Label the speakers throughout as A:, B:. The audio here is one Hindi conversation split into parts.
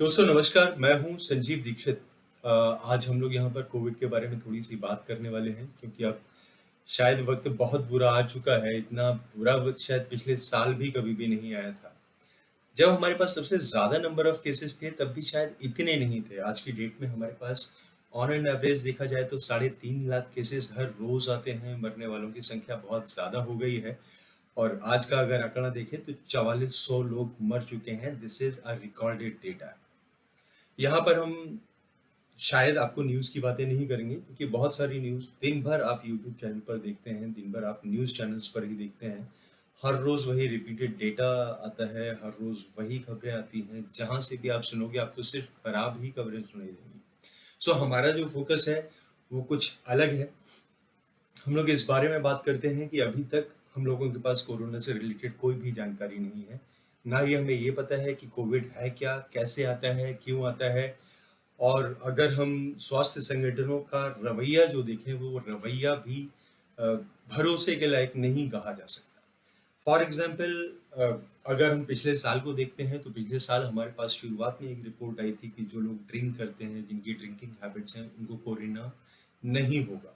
A: दोस्तों नमस्कार, मैं हूँ संजीव दीक्षित। आज हम लोग यहाँ पर कोविड के बारे में थोड़ी-सी बात करने वाले हैं क्योंकि अब शायद वक़्त बहुत बुरा आ चुका है, इतना बुरा वक़्त शायद पिछले साल भी कभी भी नहीं आया था। जब हमारे पास सबसे ज़्यादा नंबर ऑफ केसेज़ थे तब भी शायद इतने नहीं थे। आज की डेट में हमारे पास ऑन एन एवरेज देखा जाए तो साढ़े 3 लाख केसेज़ हर रोज़ आते हैं, मरने वालों की संख्या बहुत ज़्यादा हो गई है और आज का अगर आंकड़ा देखें तो 4400 लोग मर चुके हैं। This is a recorded data. यहाँ पर हम शायद आपको न्यूज़ की बातें नहीं करेंगे क्योंकि बहुत सारी न्यूज़ दिन भर आप यूट्यूब चैनल पर देखते हैं, दिन भर आप न्यूज़ चैनल्स पर ही देखते हैं। हर रोज़ वही रिपीटेड डेटा आता है, हर रोज़ वही खबरें आती हैं, जहाँ से भी आप सुनोगे आपको सिर्फ़ खराब ही खबरें सुनाई देंगी। सो हमारा जो फ़ोकस है, वो कुछ अलग है। हम लोग इस बारे में बात करते हैं कि अभी तक हम लोगों के पास कोरोना से रिलेटेड कोई भी जानकारी नहीं है। ना ही हमें ये पता है कि कोविड है क्या, कैसे आता है, क्यों आता है और अगर हम स्वास्थ्य संगठनों का रवैया जो देखें, वो रवैया भी अ, भरोसे के लायक नहीं कहा जा सकता। फॉर एग्ज़ाम्पल अगर हम पिछले साल को देखते हैं, तो पिछले साल हमारे पास शुरुआत में एक रिपोर्ट आई थी कि जो लोग ड्रिंक करते हैं, जिनकी ड्रिंकिंग हैबिट्स हैं, उनको कोरोना नहीं होगा।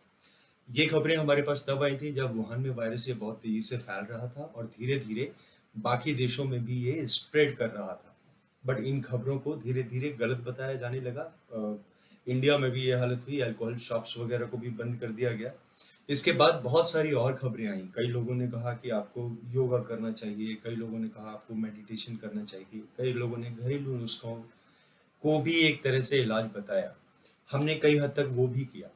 A: ये खबरें हमारे पास तब आई थी जब वुहान में वायरस ये बहुत तेज़ी से फैल रहा था और धीरे-धीरे बाकी देशों में भी ये स्प्रेड कर रहा था। बट इन खबरों को धीरे-धीरे गलत बताया जाने लगा। इंडिया में भी ये हालत हुई, अल्कोहल शॉप्स वगैरह को भी बंद कर दिया गया। इसके बाद बहुत सारी और खबरें आईं। कई लोगों ने कहा कि आपको योगा करना चाहिए, कई लोगों ने कहा आपको मेडिटेशन करना चाहिए, कई लोगों ने घरेलू नुस्ख़ों को भी एक तरह से इलाज बताया। हमने कई हद तक वो भी किया।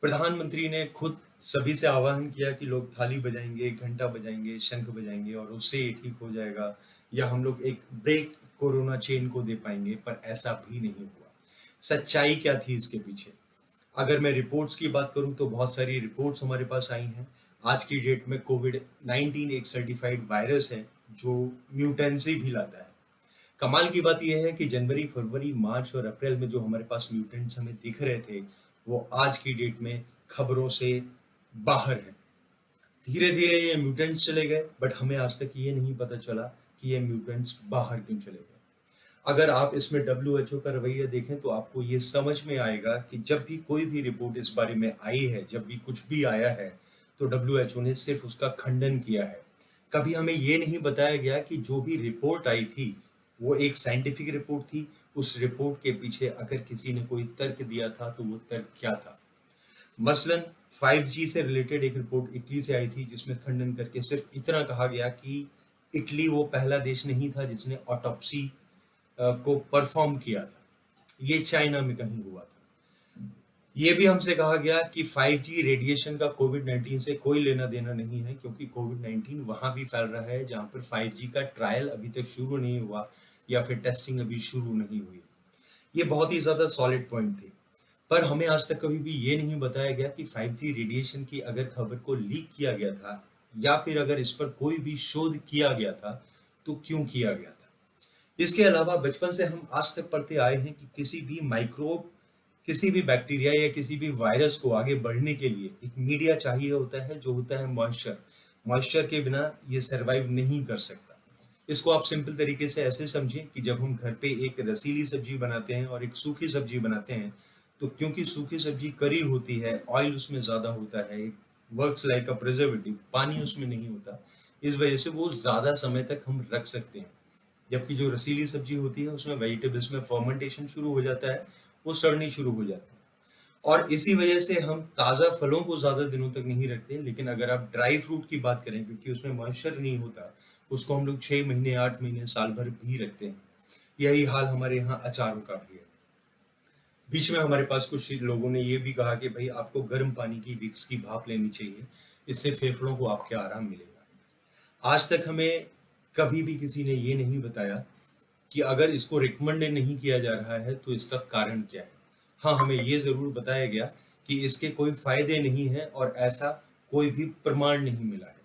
A: प्रधानमंत्री ने खुद सभी से आह्वान किया कि लोग थाली बजाएँगे, घंटा बजाएँगे, शंख बजाएँगे और उससे ये ठीक हो जाएगा या हम लोग एक ब्रेक कोरोना चेन को दे पाएँगे, पर ऐसा भी नहीं हुआ। सच्चाई क्या थी इसके पीछे? अगर मैं रिपोर्ट्स की बात करूँ तो बहुत सारी रिपोर्ट्स हमारे पास आई हैं। आज की डेट में कोविड-19 एक सर्टिफ़ाइड वायरस है, जो म्यूटेंसी भी लाता है। कमाल की बात ये है कि जनवरी, फरवरी, मार्च और अप्रैल में जो हमारे पास म्यूटेंट्स हमें दिख रहे थे, वो आज की डेट में खबरों से बाहर हैं। धीरे-धीरे ये म्यूटेंट्स चले गए, बट हमें आज तक ये नहीं पता चला कि ये म्यूटेंट्स बाहर क्यों चले गए। अगर आप इसमें डब्ल्यूएचओ का रवैया देखें तो आपको ये समझ में आएगा कि जब भी कोई भी रिपोर्ट इस बारे में आई है, जब भी कुछ भी आया है, तो डब्ल्यूएचओ ने सिर्फ़ उसका खंडन किया है। कभी हमें ये नहीं बताया गया कि जो भी रिपोर्ट आई थी, वो एक साइंटिफिक रिपोर्ट थी। उस रिपोर्ट के पीछे अगर किसी ने कोई तर्क दिया था, तो वो तर्क क्या था? मसलन 5G से रिलेटेड एक रिपोर्ट इटली से आई थी जिसमें खंडन करके सिर्फ इतना कहा गया कि इटली वो पहला देश नहीं था जिसने ऑटोप्सी को परफॉर्म किया था। ये चाइना में कहीं हुआ था। ये भी हमसे कहा गया कि 5G रेडिएशन का कोविड-19 से कोई लेना-देना नहीं है क्योंकि कोविड-19 वहाँ भी फैल रहा है जहाँ पर 5G का ट्रायल अभी तक शुरू नहीं हुआ या फिर टेस्टिंग अभी शुरू नहीं हुई। ये बहुत ही ज़्यादा सॉलिड पॉइंट थे। पर हमें आज तक कभी भी ये नहीं बताया गया कि 5G रेडिएशन की अगर खबर को लीक किया गया था या फिर अगर इस पर कोई भी शोध किया गया था, तो क्यों किया गया था? इसके अलावा बचपन से हम आज तक पढ़ते आए हैं कि किसी भी माइक्रोब, किसी भी बैक्टीरिया या किसी भी वायरस को आगे बढ़ने के लिए एक मीडिया चाहिए होता है जो होता है मॉइस्चर। मॉइस्चर के बिना ये सर्वाइव नहीं कर सकता। इसको आप सिंपल तरीके से ऐसे समझें कि जब हम घर पे एक रसीली सब्जी बनाते हैं और एक सूखी सब्जी बनाते हैं, तो क्योंकि सूखी सब्जी करी होती है, ऑयल उसमें ज़्यादा होता है, वर्क्स लाइक अ प्रिजर्वेटिव, पानी उसमें नहीं होता। इस वजह से वो ज़्यादा समय तक हम रख सकते हैं। जबकि जो रसीली सब्जी होती है उसमें वेजिटेबल्स में फर्मेंटेशन शुरू हो जाता है, वो सड़नी शुरू हो जाती है। और इसी वजह से हम ताज़ा फलों को ज़्यादा दिनों तक नहीं रखते, लेकिन अगर आप ड्राई फ्रूट की बात करें क्योंकि उसमें मॉइस्चर नहीं होता, उसको हम लोग 6 महीने, 8 महीने, साल भर भी रखते हैं। यही हाल हमारे यहाँ अचारों का भी है। बीच में हमारे पास कुछ लोगों ने ये भी कहा कि भई आपको गर्म पानी की विक्स की भाप लेनी चाहिए, इससे फेफड़ों को आपके आराम मिलेगा। आज तक हमें कभी भी किसी ने ये नहीं बताया कि अगर इसको रिकमेंड नहीं किया जा रहा है तो इसका कारण क्या है? हाँ, हमें ये ज़रूर बताया गया कि इसके कोई फ़ायदे नहीं हैं और ऐसा कोई भी प्रमाण नहीं मिला है।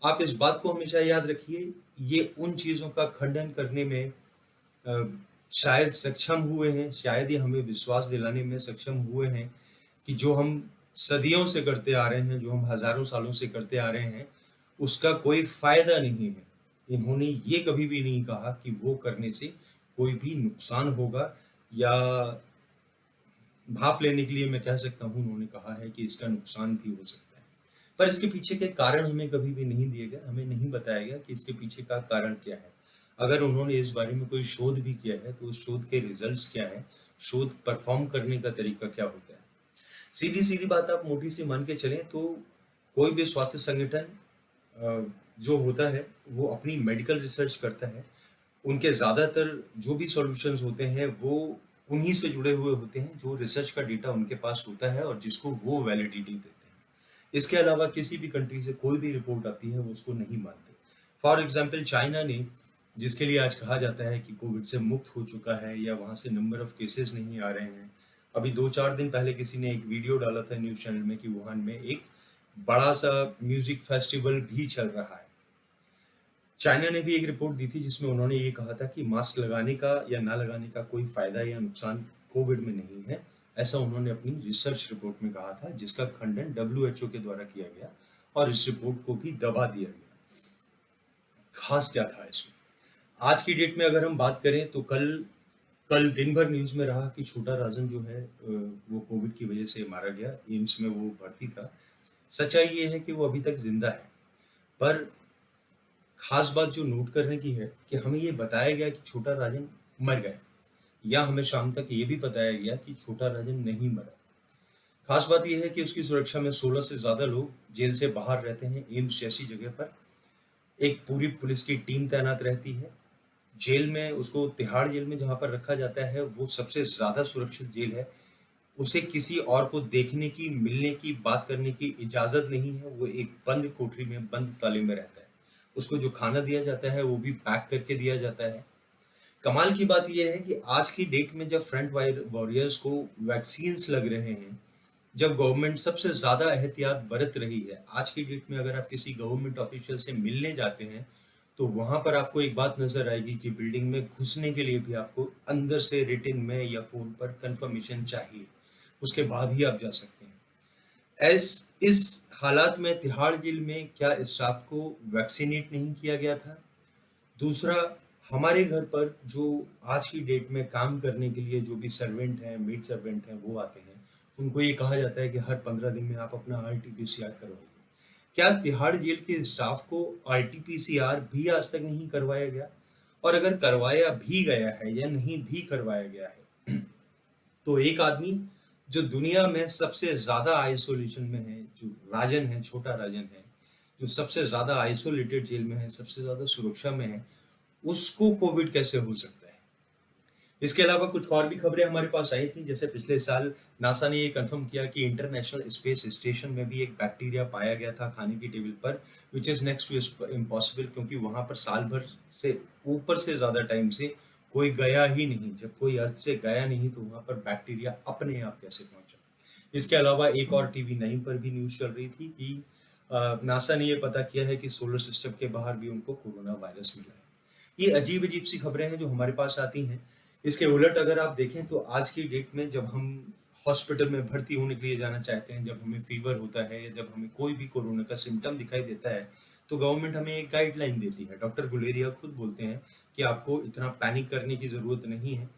A: आप इस बात को हमेशा याद रखिए, ये उन चीज़ों का खंडन करने में अ, शायद सक्षम हुए हैं, शायद ये हमें विश्वास दिलाने में सक्षम हुए हैं कि जो हम सदियों से करते आ रहे हैं, जो हम हज़ारों सालों से करते आ रहे हैं, उसका कोई फ़ायदा नहीं है। इन्होंने ये कभी भी नहीं कहा कि वो करने से कोई भी नुकसान होगा या भाप लेने के लिए मैं कह सकता हूँ उन्होंने कहा है कि इसका नुकसान भी हो सकता है। पर इसके पीछे के कारण हमें कभी भी नहीं दिए गए, हमें नहीं बताया गया कि इसके पीछे का कारण क्या है। अगर उन्होंने इस बारे में कोई शोध भी किया है, तो उस शोध के रिज़ल्ट्स क्या हैं? शोध परफ़ॉर्म करने का तरीका क्या होता है? सीधी-सीधी बात आप मोटी-सी मान के चलें तो कोई भी स्वास्थ्य संगठन जो होता है, वो अपनी मेडिकल रिसर्च करता है। उनके ज़्यादातर जो भी सॉल्यूशंस होते हैं, वो उन्हीं से जुड़े हुए होते हैं, जो रिसर्च का डेटा उनके पास होता है और जिसको वो वैलिडिटी देते हैं। इसके अलावा किसी भी कंट्री से कोई भी रिपोर्ट आती है, वो उसको नहीं मानते। फॉर एग्ज़ाम्पल चाइना ने, जिसके लिए आज कहा जाता है कि कोविड से मुक्त हो चुका है या वहाँ से नंबर ऑफ केसेज़ नहीं आ रहे हैं। अभी 2-4 दिन पहले किसी ने एक वीडियो डाला था न्यूज़ चैनल में कि वुहान में एक बड़ा-सा म्यूज़िक फेस्टिवल भी चल रहा है। चाइना ने भी एक रिपोर्ट दी थी जिसमें उन्होंने ये कहा था कि मास्क लगाने का या ना लगाने का कोई फ़ायदा या नुकसान कोविड में नहीं है। ऐसा उन्होंने अपनी रिसर्च रिपोर्ट में कहा था, जिसका खंडन डब्ल्यूएचओ के द्वारा किया गया और इस रिपोर्ट को भी दबा दिया गया। ख़ास क्या था इसमें? आज की डेट में अगर हम बात करें तो कल कल दिन भर न्यूज़ में रहा कि छोटा राजन जो है वो कोविड की वजह से मारा गया, एम्स में वो भर्ती था। सच्चाई ये है कि वो अभी तक ज़िंदा है, पर ख़ास बात जो नोट करने की है कि हमें ये बताया गया कि छोटा राजन मर गया या हमें शाम तक ये भी बताया गया कि छोटा राजन नहीं मरा। ख़ास बात ये है कि उसकी सुरक्षा में 16 से ज़्यादा लोग जेल से बाहर रहते हैं, एम्स जैसी जगह पर। एक पूरी पुलिस की टीम तैनात रहती है। जेल में उसको तिहाड़ जेल में जहाँ पर रखा जाता है, वो सबसे ज़्यादा सुरक्षित जेल है। उसे किसी और को देखने की, मिलने की, बात करने की इजाज़त नहीं है। वो एक बंद कोठरी में, बंद ताले में रहता है। उसको जो खाना दिया जाता है, वो भी पैक करके दिया जाता है। कमाल की बात ये है कि आज की डेट में जब फ्रंट वायर वॉरियर्स को वैक्सीन्स लग रहे हैं, जब गवर्नमेंट सबसे ज़्यादा एहतियात बरत रही है, आज की डेट में अगर आप किसी गवर्नमेंट ऑफिशियल से मिलने जाते हैं, तो वहाँ पर आपको एक बात नज़र आएगी कि बिल्डिंग में घुसने के लिए भी आपको अंदर से रिटन में या फ़ोन पर कन्फर्मेशन चाहिए। उसके बाद ही आप जा सकते हैं। ऐस इस हालात में तिहाड़ जेल में क्या स्टाफ को वैक्सीनेट नहीं किया गया था? दूसरा, हमारे घर पर जो आज की डेट में काम करने के लिए जो भी सर्वेंट हैं, मेड सर्वेंट हैं, वो आते हैं। उनको ये कहा जाता है कि हर 15 दिन में आप अपना आरटी-पीसीआर करवाइए। क्या तिहाड़ जेल के स्टाफ को आरटी-पीसीआर भी आज तक नहीं करवाया गया? और अगर करवाया भी गया है या नहीं भी करवाया गया है, तो एक आदमी जो दुनिया में सबसे ज़्यादा आइसोलेशन में है, जो राजन है, छोटा राजन है, जो सबसे ज़्यादा आइसोलेटेड जेल में है, सबसे ज़्यादा सुरक्षा में है, उसको कोविड कैसे हो सकता है? इसके अलावा कुछ और भी खबरें हमारे पास आई थी, जैसे पिछले साल नासा ने ये कन्फर्म किया कि इंटरनेशनल स्पेस स्टेशन में भी एक बैक्टीरिया पाया गया था खाने की टेबल पर, which is next to impossible, क्योंकि वहाँ पर साल भर से ऊपर से ज़्यादा टाइम से कोई गया ही नहीं। जब कोई अर्थ से गया नहीं, तो वहाँ पर बैक्टीरिया अपने आप कैसे पहुँचा? इसके अलावा एक और टीवी 9 पर भी न्यूज़ चल रही थी कि नासा ने ये पता किया है कि सोलर सिस्टम के बाहर भी उनको कोरोना वायरस मिला है। ये अजीब-अजीब सी खबरें हैं जो हमारे पास आती हैं। इसके उलट अगर आप देखें तो आज की डेट में जब हम हॉस्पिटल में भर्ती होने के लिए जाना चाहते हैं, जब हमें फ़ीवर होता है या जब हमें कोई भी कोरोना का सिम्पटम दिखाई देता है, तो गवर्नमेंट हमें एक गाइडलाइन देती है। डॉक्टर गुलेरिया खुद बोलते हैं कि आपको इतना पैनिक करने की ज़रूरत नहीं है।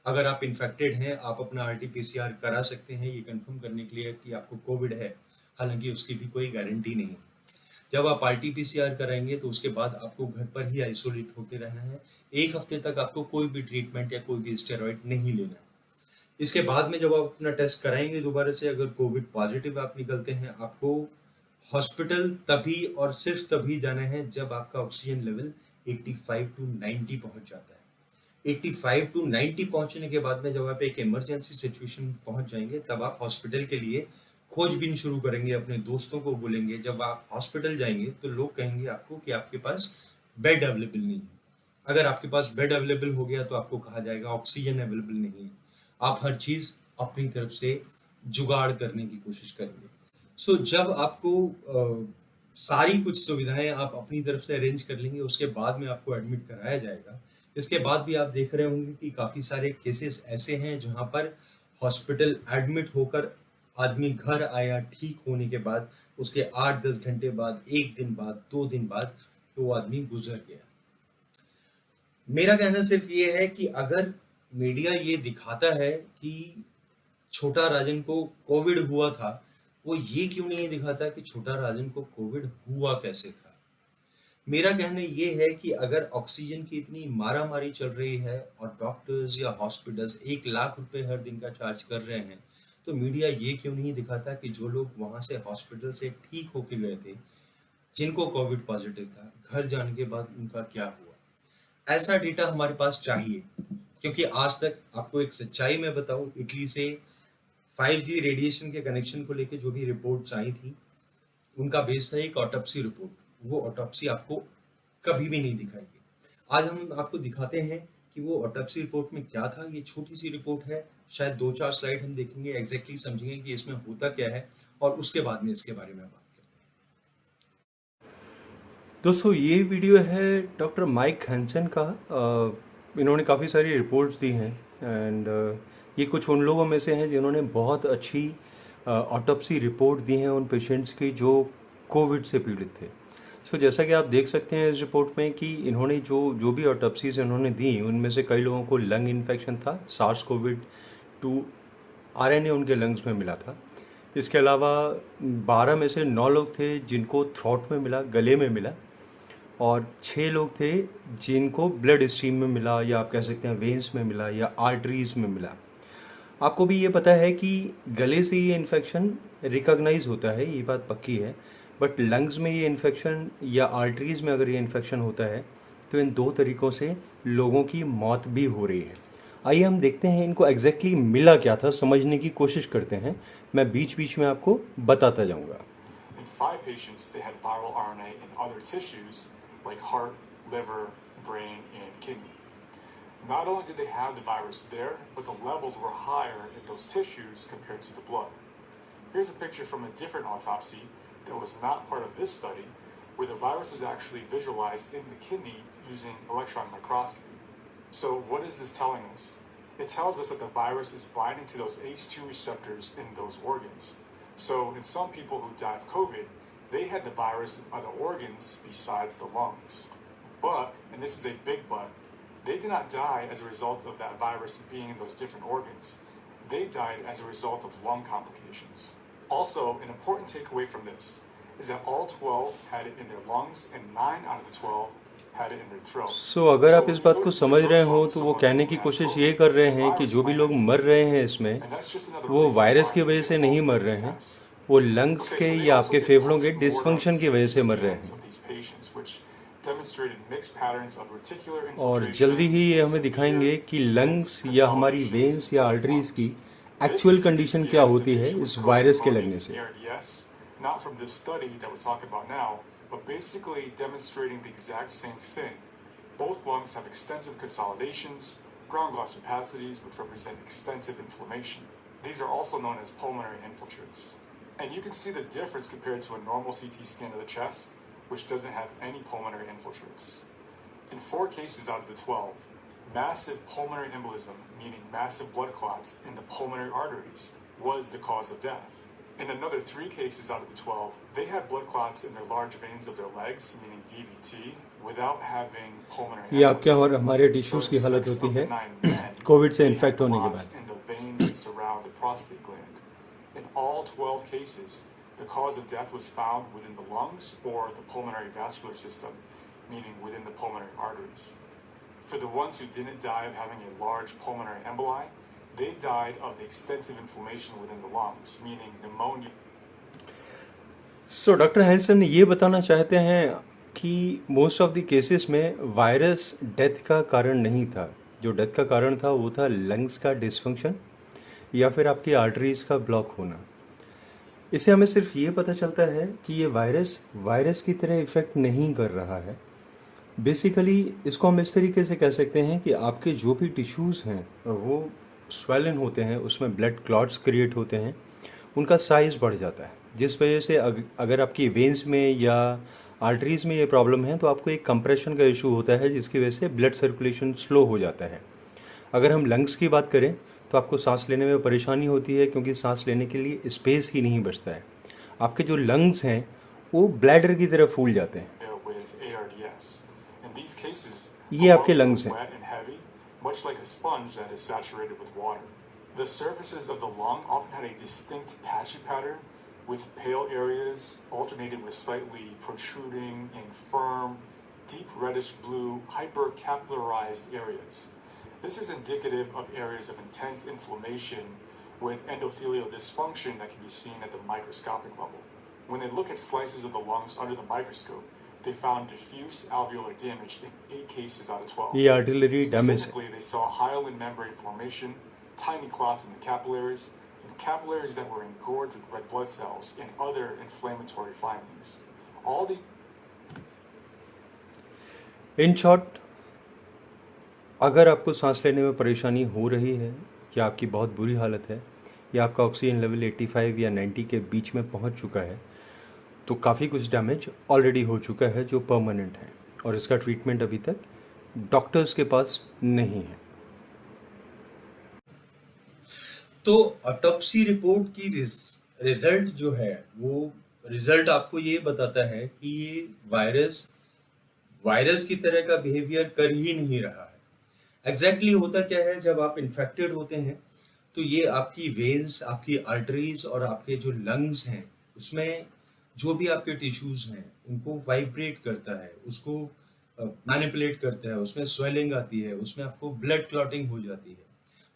A: अगर आप इन्फेक्टेड हैं, आप अपना आरटी-पीसीआर करा सकते हैं ये कन्फर्म करने के लिए कि आपको कोविड है। हालाँकि उसकी भी कोई गारंटी नहीं है। जब आप आरटी-पीसीआर कराएँगे तो उसके बाद आपको घर पर ही आइसोलेट होके रहना है। 1 हफ्ते तक आपको कोई भी ट्रीटमेंट या कोई भी स्टेरॉइड नहीं लेना है। इसके बाद में जब आप अपना टेस्ट कराएँगे दोबारा से, अगर कोविड पॉज़िटिव आप निकलते हैं, आपको हॉस्पिटल तभी और सिर्फ़ तभी जाना है जब आपका ऑक्सीजन लेवल 85 टू 90 पहुँच जाता है। 85 टू 90 पहुँचने के बाद में जब आप एक इमरजेंसी सिचुएशन में पहुँच जाएँगे, तब आप हॉस्पिटल के लिए खोजबीन शुरू करेंगे, अपने दोस्तों को बोलेंगे। जब आप हॉस्पिटल जाएँगे, तो लोग कहेंगे आपको कि आपके पास बेड अवेलेबल नहीं है। अगर आपके पास बेड अवेलेबल हो गया, तो आपको कहा जाएगा ऑक्सीजन अवेलेबल नहीं है। आप हर चीज़ अपनी तरफ से जुगाड़ करने की कोशिश करेंगे। सो जब आपको सारी कुछ सुविधाएँ आप अपनी तरफ से अरेंज कर लेंगे, उसके बाद में आपको एडमिट कराया जाएगा। इसके बाद भी आप देख रहे होंगे कि काफ़ी सारे केसेज़ ऐसे हैं जहाँ पर हॉस्पिटल एडमिट होकर आदमी घर आया ठीक होने के बाद, उसके 8-10 घंटे बाद, 1 दिन बाद, 2 दिन बाद, तो वो आदमी गुज़र गया। मेरा कहना सिर्फ ये है कि अगर मीडिया ये दिखाता है कि छोटा राजन को कोविड हुआ था, वो ये क्यों नहीं दिखाता कि छोटा राजन को कोविड हुआ कैसे था? मेरा कहना ये है कि अगर ऑक्सीजन की इतनी मारामारी चल रही है और डॉक्टर्स या हॉस्पिटल्स 1 लाख रुपए हर दिन का चार्ज कर रहे हैं, तो मीडिया ये क्यों नहीं दिखाता कि जो लोग वहाँ से हॉस्पिटल से ठीक होके गए थे, जिनको कोविड पॉजिटिव था, घर जाने के बाद उनका क्या हुआ? ऐसा डेटा हमारे पास चाहिए, क्योंकि आज तक आपको एक सच्चाई मैं बताऊँ, इटली से 5G रेडिएशन के कनेक्शन को लेके जो भी रिपोर्ट्स आई थी, उनका बेस था एक ऑटोप्सी रिपोर्ट। वो ऑटोप्सी आपको कभी भी नहीं दिखाएगी। आज हम आपको दिखाते हैं कि वो ऑटोप्सी रिपोर्ट में क्या था। ये छोटी-सी रिपोर्ट है, शायद 2-4 स्लाइड हम देखेंगे, एग्ज़ैक्टली समझेंगे कि इसमें होता क्या है और उसके बाद में इसके बारे में बात करते
B: दोस्तों ये वीडियो है डॉक्टर माइक हैंसन का। इन्होंने काफ़ी सारी रिपोर्ट्स दी हैं एंड ये कुछ उन लोगों में से हैं जिन्होंने बहुत अच्छी ऑटोप्सी रिपोर्ट दी हैं उन पेशेंट्स की जो कोविड से पीड़ित थे। सो जैसा कि आप देख सकते हैं इस रिपोर्ट में कि इन्होंने जो जो भी ऑटोप्सीज इन्होंने दी उनमें से कई लोगों को लंग इन्फेक्शन था, सार्स कोविड 2 आरएनए उनके लंग्स में मिला था। इसके अलावा 12 में से 9 लोग थे जिनको थ्रोट में मिला, गले में मिला, और 6 लोग थे जिनको ब्लड स्ट्रीम में मिला या आप कह सकते हैं वेन्स में मिला या आर्टरीज में मिला। आपको भी ये पता है कि गले से ये इन्फेक्शन रिकॉग्नाइज होता है, ये बात पक्की है, बट लंग्स में ये इन्फेक्शन या आर्टरीज में अगर ये इन्फेक्शन होता है तो इन 2 तरीक़ों से लोगों की मौत भी हो रही है। आइए हम देखते हैं इनको एग्जैक्टली मिला क्या था, समझने की कोशिश करते हैं। मैं बीच बीच में आपको बताता जाऊँगा।
C: In 5 patients, they had viral RNA in other tissues like heart, liver, brain, and kidney. Not only did they have the virus there, but the levels were higher in those tissues compared to the blood. Here's a picture from a different autopsy that was not part of this study, where the virus was actually visualized in the kidney using electron microscopy. So what is this telling us? It tells us that the virus is binding to those ACE2 receptors in those organs. So in some people who died of COVID, they had the virus in other organs besides the lungs. But, and this is a big but, they did not die as a result of that virus being in those different organs. They died as a result of lung complications. Also, an important takeaway from this is that all 12 had it in their lungs and 9 out of the 12 had it in their throat.
B: सो अगर आप इस बात को समझ रहे हो तो वो कहने की कोशिश ये कर रहे हैं कि जो भी लोग मर रहे हैं इसमें, वो वायरस की वजह से नहीं मर रहे हैं, वो लंग्स के या आपके फेफड़ों के डिसफंक्शन की वजह से मर रहे हैं। और जल्दी ही ये हमें दिखाएंगे कि लंग्स या हमारी वेन्स या आर्टरीज की एक्चुअल कंडीशन क्या होती है इस वायरस के लगने से।
C: Not from this study that we're talking about now, but basically demonstrating the exact same thing. Both lungs have extensive consolidations, ground glass opacities, which represent extensive inflammation. These are also known as pulmonary infiltrates. And you can see the difference compared to a normal CT scan of the chest, which doesn't have any pulmonary infiltrates. In 4 cases out of the 12, massive pulmonary embolism, meaning massive blood clots in the pulmonary arteries, was the cause of death. In another 3 cases out of the 12, they had blood clots in their large veins of their legs, meaning DVT, without having pulmonary
B: ये आपके और हमारे टिश्यूज की हालत होती है कोविड से इन्फेक्ट होने के बाद।
C: in the veins that surround the prostate gland. In all 12 cases, the cause of death was found within the lungs or the pulmonary vascular system, meaning within the pulmonary arteries. For the ones who didn't die of having a large pulmonary emboli, they died of the extensive inflammation within the lungs, meaning pneumonia.
B: So doctor Hanson ये बताना चाहते हैं कि मोस्ट ऑफ द केसेस में वायरस डेथ का कारण नहीं था। जो डेथ का कारण था वो था लंग्स का डिसफंक्शन या फिर आपकी आर्टरीज का ब्लॉक होना। इससे हमें सिर्फ ये पता चलता है कि ये वायरस की तरह इफ़ेक्ट नहीं कर रहा है। बेसिकली इसको हम इस तरीके से कह सकते हैं कि आपके जो भी टिश्यूज़ हैं वो स्वेलन होते हैं, उसमें ब्लड क्लॉट्स क्रिएट होते हैं, उनका साइज़ बढ़ जाता है, जिस वजह से अगर आपकी वेन्स में या आर्टरीज़ में ये प्रॉब्लम है तो आपको एक कंप्रेशन का इशू होता है जिसकी वजह से ब्लड सर्कुलेशन स्लो हो जाता है। अगर हम लंग्स की बात करें तो आपको सांस लेने में परेशानी होती है क्योंकि सांस लेने के लिए स्पेस ही नहीं बचता है। आपके जो लंग्स हैं वो ब्लैडर की तरह फूल जाते हैं।
C: with ARDS. In these cases,
B: ये
C: The
B: आपके
C: lungs
B: लंग्स
C: are
B: हैं।
C: wet and heavy, much like a sponge that is saturated with water. The surfaces of the lung often had a distinct patchy pattern, with pale areas alternated with slightly protruding and firm, deep reddish blue, hypercapillarized areas. This is indicative of areas of intense inflammation with endothelial dysfunction that can be seen at the microscopic level. When they look at slices of the lungs under the microscope, they found diffuse alveolar damage in 8 cases out of 12.
B: ये आर्टिलरी डैमेज है।
C: Specifically, they saw hyaline membrane formation, tiny clots in the capillaries, and capillaries that were engorged with red blood cells and other inflammatory findings. All the
B: in short, अगर आपको सांस लेने में परेशानी हो रही है, या आपकी बहुत बुरी हालत है, या आपका ऑक्सीजन लेवल 85 या 90 के बीच में पहुंच चुका है, तो काफ़ी कुछ डैमेज ऑलरेडी हो चुका है जो परमानेंट है, और इसका ट्रीटमेंट अभी तक डॉक्टर्स के पास नहीं है।
A: तो ऑटोप्सी रिपोर्ट की रिजल्ट जो है, वो रिजल्ट आपको ये बताता है कि ये वायरस की तरह का बिहेवियर कर ही नहीं रहा है। एग्जैक्टली होता क्या है, जब आप इन्फेक्टेड होते हैं तो ये आपकी वेन्स, आपकी आर्टरीज और आपके जो लंग्स हैं, उसमें जो भी आपके टिश्यूज हैं उनको वाइब्रेट करता है, उसको मैनिपुलेट करता है, उसमें स्वेलिंग आती है, उसमें आपको ब्लड क्लॉटिंग हो जाती है।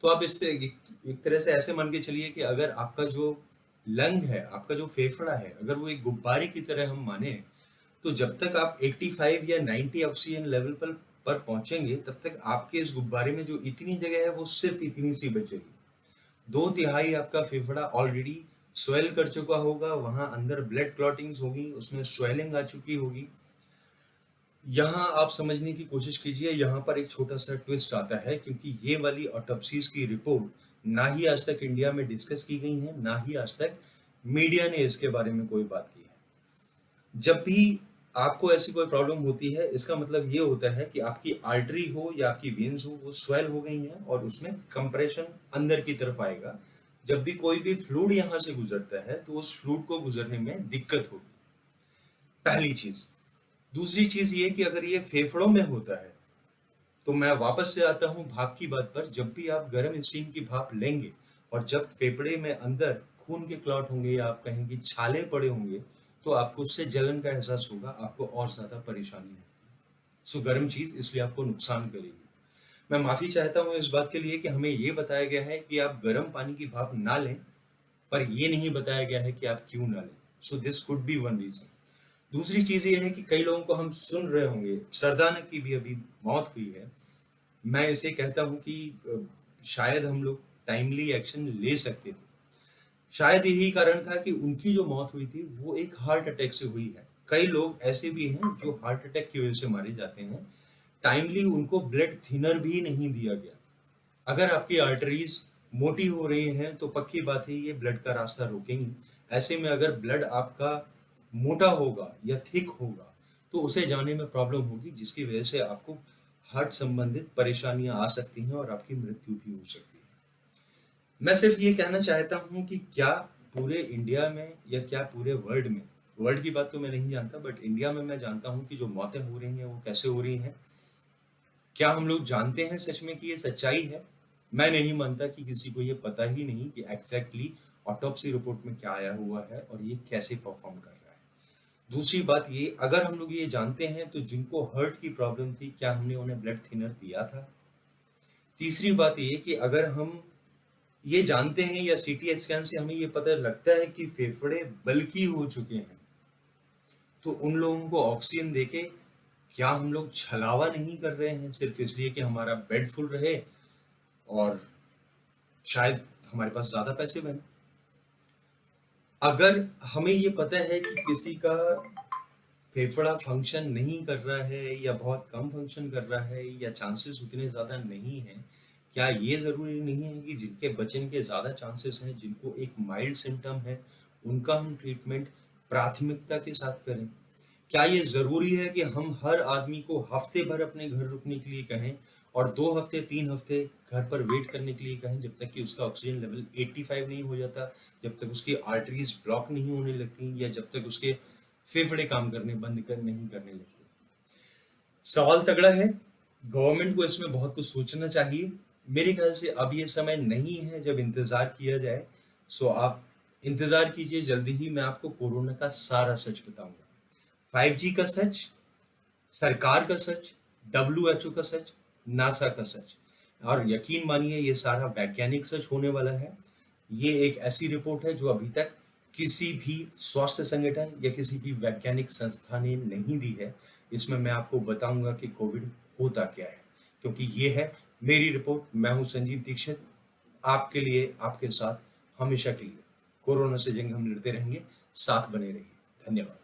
A: तो आप इससे एक तरह से ऐसे मान के चलिए कि अगर आपका जो लंग है, आपका जो फेफड़ा है, अगर वो एक गुब्बारे की तरह हम माने, तो जब तक आप 85 या 90 ऑक्सीजन लेवल पर पहुंचेंगे, तब तक आपके इस गुब्बारे में जो इतनी जगह है वो सिर्फ इतनी सी बचेगी। 2/3 आपका फेफड़ा ऑलरेडी स्वेल कर चुका होगा, वहां अंदर ब्लड क्लॉटिंग्स होगी, उसमें स्वेलिंग आ चुकी होगी। यहाँ आप समझने की कोशिश कीजिए, यहाँ पर एक छोटा सा ट्विस्ट आता है, क्योंकि ये वाली ऑटोप्सीज की रिपोर्ट ना ही आज तक इंडिया में डिस्कस की गई है, ना ही आज तक मीडिया ने इसके बारे में कोई बात की है। जब भी आपको ऐसी कोई प्रॉब्लम होती है, इसका मतलब ये होता है कि आपकी आर्टरी हो या आपकी वेन्स हो, वो स्वेल हो गई हैं और उसमें कंप्रेशन अंदर की तरफ आएगा। जब भी कोई भी फ्लूइड यहाँ से गुजरता है, तो उस फ्लूइड को गुजरने में दिक्कत होगी, पहली चीज। दूसरी चीज ये कि अगर ये फेफड़ों में होता है, तो मैं वापस से आता हूँ भाप की बात पर। जब भी आप गर्म स्टीम की भाप लेंगे और जब फेफड़े में अंदर खून के क्लॉट होंगे या आप कहें कि छाले पड़े होंगे, तो आपको उससे जलन का एहसास होगा, आपको और ज्यादा परेशानी होगी। सो गर्म चीज इसलिए आपको नुकसान करेगी। मैं माफी चाहता हूँ इस बात के लिए कि हमें ये बताया गया है कि आप गर्म पानी की भाप ना लें, पर ये नहीं बताया गया है कि आप क्यों ना लें। So this could be one reason. दूसरी चीज ये है कि कई लोगों को हम सुन रहे होंगे, सरदाना की भी अभी मौत हुई है। मैं इसे कहता हूं कि शायद हम लोग टाइमली एक्शन ले सकते थे। शायद यही कारण था कि उनकी जो मौत हुई थी वो एक हार्ट अटैक से हुई है। कई लोग ऐसे भी हैं जो हार्ट अटैक की वजह से मारे जाते हैं, टाइमली उनको ब्लड थिनर भी नहीं दिया गया। अगर आपकी आर्टरीज मोटी हो रही हैं, तो पक्की बात है ये ब्लड का रास्ता रोकेंगी। ऐसे में अगर ब्लड आपका मोटा होगा या थिक होगा, तो उसे जाने में प्रॉब्लम होगी, जिसकी वजह से आपको हार्ट संबंधित परेशानियां आ सकती हैं और आपकी मृत्यु भी हो सकती है। मैं सिर्फ ये कहना चाहता हूँ कि क्या पूरे इंडिया में या क्या पूरे वर्ल्ड की बात तो मैं नहीं जानता, बट इंडिया में मैं जानता हूँ कि जो मौतें हो रही हैं वो कैसे हो रही हैं। क्या हम लोग जानते हैं सच में कि ये सच्चाई है? मैं नहीं मानता कि किसी को ये पता ही नहीं कि एग्जैक्टली ऑटोप्सी रिपोर्ट में क्या आया हुआ है और ये कैसे परफॉर्म कर रहा है। दूसरी बात ये, अगर हम लोग ये जानते हैं तो जिनको हार्ट की प्रॉब्लम थी, क्या हमने उन्हें ब्लड थिनर दिया था? तीसरी बात ये कि अगर हम ये जानते हैं या सीटी स्कैन से हमें ये पता लगता है कि फेफड़े बल्की हो चुके हैं, तो उन लोगों को ऑक्सीजन देके क्या हम लोग छलावा नहीं कर रहे हैं सिर्फ इसलिए कि हमारा बेड फुल रहे और शायद हमारे पास ज्यादा पैसे बने? अगर हमें ये पता है कि किसी का फेफड़ा फंक्शन नहीं कर रहा है या बहुत कम फंक्शन कर रहा है या चांसेस उतने ज़्यादा नहीं हैं, क्या ये ज़रूरी नहीं है कि जिनके बचने के ज़्यादा चांसेस हैं, जिनको एक माइल्ड सिम्टम है, उनका हम ट्रीटमेंट प्राथमिकता के साथ करें? क्या ये ज़रूरी है कि हम हर आदमी को हफ्ते भर अपने घर रुकने के लिए कहें और 2 हफ्ते 3 हफ्ते घर पर वेट करने के लिए कहें, जब तक कि उसका ऑक्सीजन लेवल 85 नहीं हो जाता, जब तक उसकी आर्टरीज ब्लॉक नहीं होने लगती या जब तक उसके फेफड़े काम करने नहीं करने लगते? सवाल तगड़ा है, गवर्नमेंट को इसमें बहुत कुछ सोचना चाहिए। मेरे ख्याल से अब ये समय नहीं है जब इंतज़ार किया जाए। सो आप इंतज़ार कीजिए, जल्दी ही मैं आपको कोरोना का सारा सच बताऊँगा। 5G का सच, सरकार का सच, डब्ल्यूएचओ का सच, नासा का सच। और यकीन मानिए ये सारा वैज्ञानिक सच होने वाला है। ये एक ऐसी रिपोर्ट है जो अभी तक किसी भी स्वास्थ्य संगठन या किसी भी वैज्ञानिक संस्था ने नहीं दी है। इसमें मैं आपको बताऊंगा कि कोविड होता क्या है, क्योंकि ये है मेरी रिपोर्ट। मैं हूं संजीव दीक्षित, आपके लिए, आपके साथ, हमेशा के लिए। कोरोना से जंग हम लड़ते रहेंगे, साथ बने रहिए। धन्यवाद।